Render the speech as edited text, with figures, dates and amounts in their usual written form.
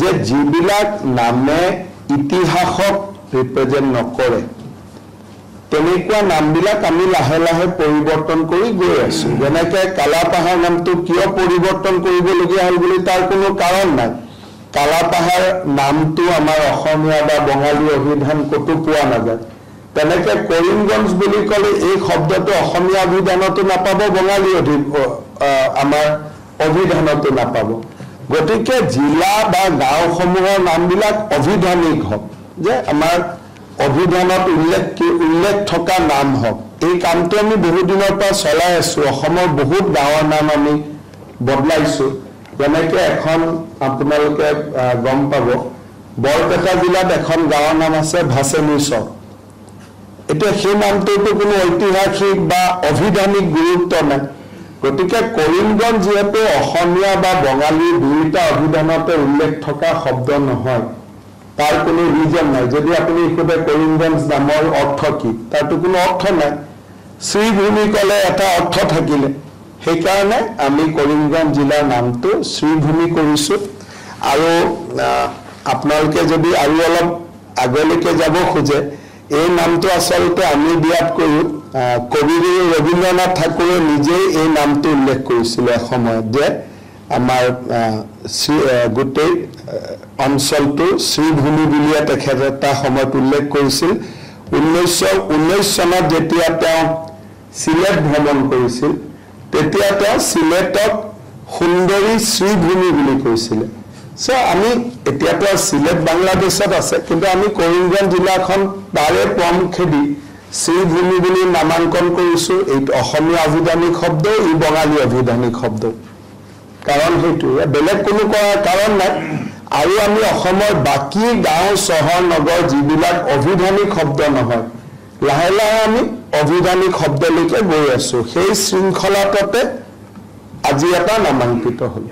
যে যিবিলাক নামে ইতিহাসক ৰিপ্ৰেজেণ্ট নকৰে তেনেকুৱা নামবিলাক আমি লাহে লাহে পৰিৱৰ্তন কৰি গৈ আছো যেনেকৈ কালাপাহাৰ নামটো কিয় পৰিৱৰ্তন কৰিবলগীয়া হ'ল বুলি তাৰ কোনো কাৰণ নাই কালাপাহাৰ নামটো আমাৰ অসমীয়া বা বঙালী অভিধান ক'তো পোৱা নাযায় তেনেকৈ কৰিমগঞ্জ বুলি ক'লে এই শব্দটো অসমীয়া অভিধানতো নাপাব বঙালী আমাৰ অভিধানতো নাপাব গতিকে জিলা বা গাঁওসমূহৰ নামবিলাক অভিধানিক হওক যে আমাৰ অভিধানত উল্লেখ থকা নাম হওক এই কামটো আমি বহুত দিনৰ পৰা চলাই আছো অসমৰ বহুত গাঁৱৰ নাম আমি বদলাইছো যেনেকৈ এখন আপোনালোকে গম পাব বৰপেটা জিলাত এখন গাঁৱৰ নাম আছে ভাচেনিচৰ এতিয়া সেই নামটোতো কোনো ঐতিহাসিক বা অভিধানিক গুৰুত্ব নাই গতিকে কৰিমগঞ্জ যিহেতু অসমীয়া বা বঙালী দুয়োটা অভিধানতে উল্লেখ থকা শব্দ নহয় তাৰ কোনো ৰিজন নাই যদি আপুনি সোধে কৰিমগঞ্জ নামৰ অৰ্থ কি তাৰতো কোনো অৰ্থ নাই শ্ৰীভূমি ক'লে এটা অৰ্থ থাকিলে সেইকাৰণে আমি কৰিমগঞ্জ জিলাৰ নামটো শ্ৰীভূমি কৰিছোঁ আৰু আপোনালোকে যদি আৰু অলপ আগলৈকে যাব খোজে এই নামটো আচলতে আমি দিয়াত কৰি কবি ৰবীন্দ্ৰনাথ ঠাকুৰে নিজেই এই নামটো উল্লেখ কৰিছিল এসময়ত যে আমাৰ গোটেই অঞ্চলটো শ্ৰীভূমি বুলিয়ে তেখেতে এটা সময়ত উল্লেখ কৰিছিল 1919 চনত যেতিয়া তেওঁ সিলেট ভ্ৰমণ কৰিছিল তেতিয়া তেওঁ সিলেটক সুন্দৰী শ্ৰীভূমি বুলি কৈছিলে আমি এতিয়াতো সিলেট বাংলাদেশত আছে কিন্তু আমি কৰিমগঞ্জ জিলাখন তাৰে প্ৰমুখেদি শ্ৰীভূমি বুলি নামাংকন কৰিছোঁ এইটো অসমীয়া অভিধানিক শব্দ ই বঙালী অভিধানিক শব্দ কাৰণ সেইটো বেলেগ কোনো কাৰণ নাই আৰু আমি অসমৰ বাকী গাঁও চহৰ নগৰ যিবিলাক অভিধানিক শব্দ নহয় লাহে লাহে আমি অভিধানিক শব্দলৈকে গৈ আছো সেই শৃংখলাতে আজি এটা নামাঙ্কিত হ'ল